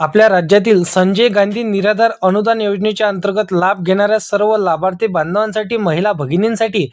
आपल्या राज्यातील संजय गांधी निराधार अनुदान योजनेच्या अंतर्गत लाभ घेणाऱ्या सर्व लाभार्थी बांधवांसाठी, महिला भगिनींसाठी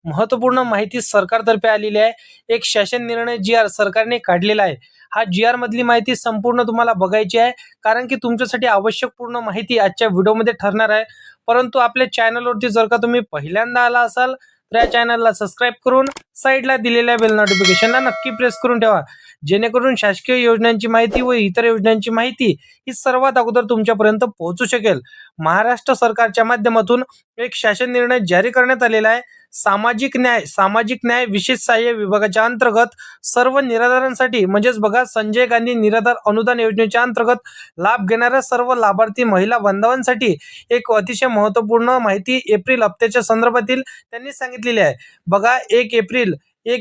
महत्त्वपूर्ण माहिती सरकारतर्फे आलेली आहे. एक शासन निर्णय जी सरकारने काढलेला आहे. हा जी मधली माहिती संपूर्ण तुम्हाला बघायची आहे, कारण की तुमच्यासाठी आवश्यक पूर्ण माहिती आजच्या व्हिडिओमध्ये ठरणार आहे. परंतु आपल्या चॅनलवरती जर का तुम्ही पहिल्यांदा आला असाल तर या चॅनलला सबस्क्राईब करून साईडला दिलेल्या बेल नोटिफिकेशनला नक्की प्रेस करून ठेवा, जेणेकरून शासकीय योजनांची माहिती व इतर योजनांची माहिती ही सर्वात अगोदर तुमच्यापर्यंत पोहोचू शकेल. महाराष्ट्र सरकारच्या माध्यमातून एक शासन निर्णय जारी करण्यात आलेला आहे. सामाजिक न्याय विशेष सहाय्य विभागाच्या अंतर्गत सर्व निराधारांसाठी म्हणजेच बघा संजय गांधी निराधार अनुदान योजनेच्या अंतर्गत लाभ घेणाऱ्या सर्व लाभार्थी महिला बांधवांसाठी एक अतिशय महत्त्वपूर्ण माहिती एप्रिल हप्त्याच्या संदर्भातील त्यांनी सांगितलेली आहे. बघा 1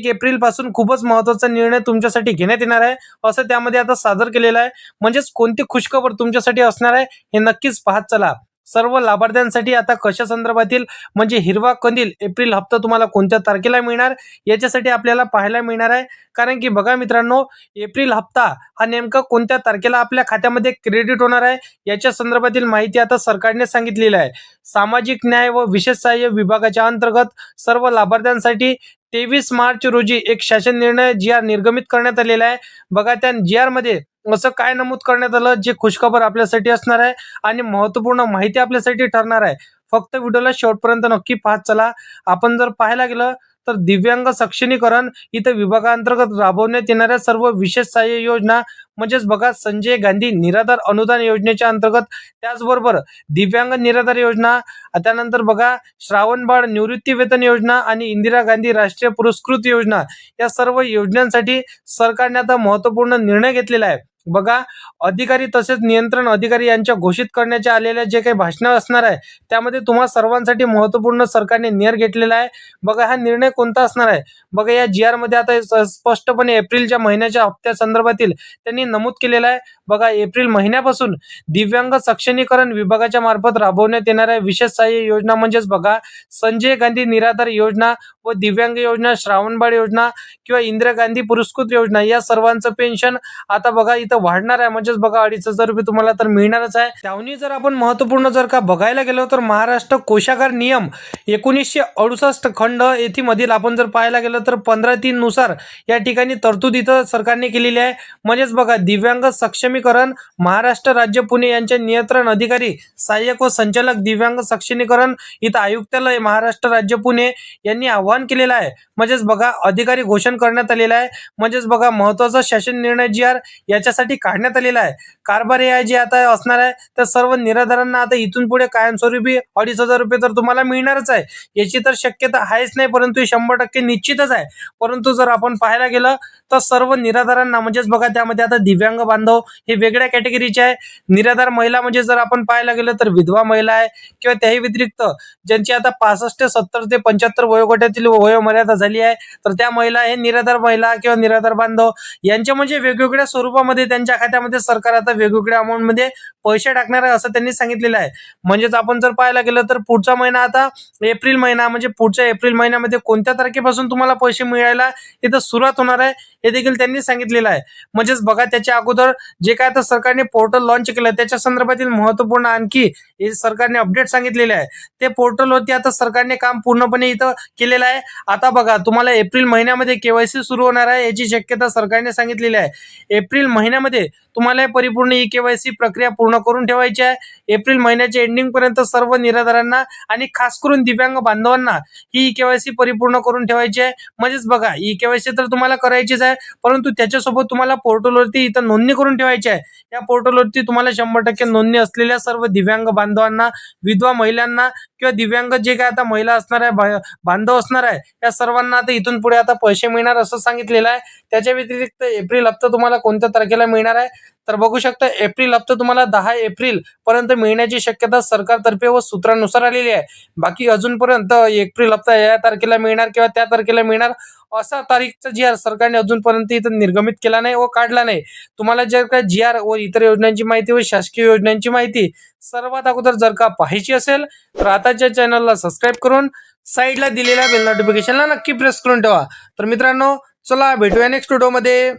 एप्रिल पासून खूपच महत्त्वाचा निर्णय तुमच्यासाठी घेण्यात येणार आहे असं त्यामध्ये आता सादर केलेलं आहे. म्हणजेच कोणती खुशखबर तुमच्यासाठी असणार आहे हे नक्कीच पाहत चला. सर्व लाभार्थ्यांसाठी आता कशा संदर्भातील म्हणजे हिरवा कंदील एप्रिल हप्ता तुम्हाला कोणत्या तारखेला मिळणार याच्यासाठी आपल्याला पाहायला मिळणार आहे. कारण की बघा मित्रांनो, एप्रिल हप्ता हा नेमका कोणत्या तारखेला आपल्या खात्यामध्ये क्रेडिट होणार आहे याच्या संदर्भातील माहिती आता सरकारने सांगितलेली आहे. सामाजिक न्याय व विशेष सहाय्य विभागाच्या अंतर्गत सर्व लाभार्थ्यांसाठी 23 मार्च रोजी एक शासन निर्णय जी निर्गमित करण्यात आलेला आहे. बघा त्या जी मध्ये असं काय नमूद करण्यात आलं जे खुशखबर आपल्यासाठी असणार आहे आणि महत्त्वपूर्ण माहिती आपल्यासाठी ठरणार आहे. फक्त व्हिडिओला शेवटपर्यंत नक्की पाहत चला. आपण जर पाहायला गेलं तर दिव्यांग सक्षमीकरण इथं विभागांतर्गत राबवण्यात येणाऱ्या सर्व विशेष सहाय्य योजना म्हणजेच बघा संजय गांधी निराधार अनुदान योजनेच्या अंतर्गत, त्याचबरोबर दिव्यांग निराधार योजना, त्यानंतर बघा श्रावणबाळ निवृत्ती वेतन योजना आणि इंदिरा गांधी राष्ट्रीय पुरस्कृत योजना या सर्व योजनांसाठी सरकारने आता महत्त्वपूर्ण निर्णय घेतलेला आहे. बघा अधिकारी तसेच नियंत्रण अधिकारी यांच्या घोषित करण्याच्या आलेल्या जे काही भाषणं असणार आहे त्यामध्ये तुम्हा सर्वांसाठी महत्त्वपूर्ण सरकारने निर्णय घेतलेला आहे. बघा हा निर्णय कोणता असणार आहे. बघा या जी मध्ये आता स्पष्टपणे एप्रिलच्या महिन्याच्या हप्त्या संदर्भातील त्यांनी नमूद केलेलं आहे. बघा एप्रिल महिन्यापासून दिव्यांग सक्षमीकरण विभागाच्या मार्फत राबवण्यात येणाऱ्या विशेष सहाय्य योजना म्हणजेच बघा संजय गांधी निराधार योजना व दिव्यांग योजना, श्रावणबाळ योजना किंवा इंदिरा गांधी पुरस्कृत योजना या सर्वांचं पेन्शन आता बघा इथं वाढणार आहे. म्हणजेच बघा 2,500 रुपये तुम्हाला तर मिळणारच आहे. त्याहून जर आपण महत्त्वपूर्ण जर का बघायला गेलो तर महाराष्ट्र कोषागार नियम 1968 खंड येथे मधील आपण जर पाहायला गेलो तर 15(3) नुसार या ठिकाणी तरतूद इथं सरकारने केलेली आहे. म्हणजेच बघा दिव्यांग सक्षमीकरण महाराष्ट्र राज्य पुणे यांचे नियंत्रण अधिकारी, सहाय्यक व संचालक दिव्यांग सक्षमीकरण इथं आयुक्तालय महाराष्ट्र राज्य पुणे यांनी आवाहन केलेलं आहे. म्हणजेच बघा अधिकारी घोषणा करण्यात आलेला आहे. म्हणजेच बघा महत्त्वाचा शासन निर्णय जी याच्यासाठी काढण्यात आलेला आहे. कारभार हे जे आता असणार आहे तर सर्व निराधारांना आता इथून पुढे कायमस्वरूपी 2,500 रुपये तर तुम्हाला मिळणारच आहे. याची तर शक्यता आहेच नाही, परंतु 100% निश्चितच आहे. परंतु जर आपण पाहायला गेलं तर सर्व निराधारांना म्हणजेच बघा त्यामध्ये आता दिव्यांग बांधव हे वेगळ्या कॅटेगरीचे आहे. निराधार महिला म्हणजे जर आपण पाहायला गेलं तर विधवा महिला आहे किंवा त्याही व्यतिरिक्त ज्यांची आता 65 ते 70 ते 75 वयोगटातील वयोमर्यादा झाली आहे तर त्या महिला हे निराधार महिला किंवा निराधार बांधव यांच्या म्हणजे वेगवेगळ्या स्वरूपामध्ये त्यांच्या खात्यामध्ये सरकार आता वेगवेगळ्या अमाऊंट मध्ये पैसे टाकणार आहे असं त्यांनी सांगितलेलं आहे. म्हणजेच आपण जर पाहायला गेलं तर पुढचा महिना आता एप्रिल महिना म्हणजे पुढच्या एप्रिल महिन्यामध्ये कोणत्या तारखेपासून तुम्हाला पैसे मिळायला इथं सुरुवात होणार आहे हे देखील त्यांनी सांगितलेलं आहे. म्हणजेच बघा त्याच्या अगोदर जे काय आता सरकारने पोर्टल लॉन्च केलं त्याच्या संदर्भातील महत्त्वपूर्ण आणखी हे सरकारने अपडेट सांगितलेले आहे. ते पोर्टल वरती आता सरकारने काम पूर्णपणे इथं केलेलं आहे. आता बघा तुम्हाला एप्रिल महिन्यामध्ये केवायसी सुरू होणार आहे याची शक्यता सरकारने सांगितलेली आहे. एप्रिल महिन्यामध्ये तुम्हाला परिपूर्ण केवायसी प्रक्रिया पूर्ण करून ठेवायची आहे. एप्रिल महिन्याच्या एंडिंग पर्यंत सर्व निराधारांना आणि खास करून दिव्यांग बांधवांना ही केवायसी परिपूर्ण करून ठेवायची आहे. म्हणजेच बघा ही केवायसी तर तुम्हाला करायचीच आहे, परंतु त्याच्यासोबत तुम्हाला पोर्टलवरती इथं नोंदणी करून ठेवायची आहे. या पोर्टलवरती तुम्हाला 100% नोंदणी असलेल्या सर्व दिव्यांग बांधवांना, विधवा महिलांना किंवा दिव्यांग जे काय आता महिला असणार आहे, बांधव असणार आहे या सर्वांना आता इथून पुढे आता पैसे मिळणार असं सांगितलेलं आहे. त्याच्या व्यतिरिक्त एप्रिल हप्ता तुम्हाला कोणत्या तारखेला मिळणार आहे तर बघू शकता एप्रिल हप्ता तुम्हाला 10 एप्रिल पर्यंत मिळण्याची शक्यता सरकारतर्फे व सूत्रानुसार आलेली आहे. बाकी अजूनपर्यंत एप्रिल हप्ता या तारखेला मिळणार किंवा त्या तारखेला मिळणार असा तारीखचा जी सरकारने अजूनपर्यंत इथं निर्गमित केला नाही व काढला नाही. तुम्हाला जर का जी व इतर योजनांची माहिती व शासकीय योजनांची माहिती सर्वात अगोदर जर का पाहायची असेल तर आताच्या चॅनलला सबस्क्राईब करून साईडला दिलेल्या बेल नोटिफिकेशनला नक्की प्रेस करून ठेवा. तर मित्रांनो चला भेटूया नेक्स्ट व्हिडिओमध्ये.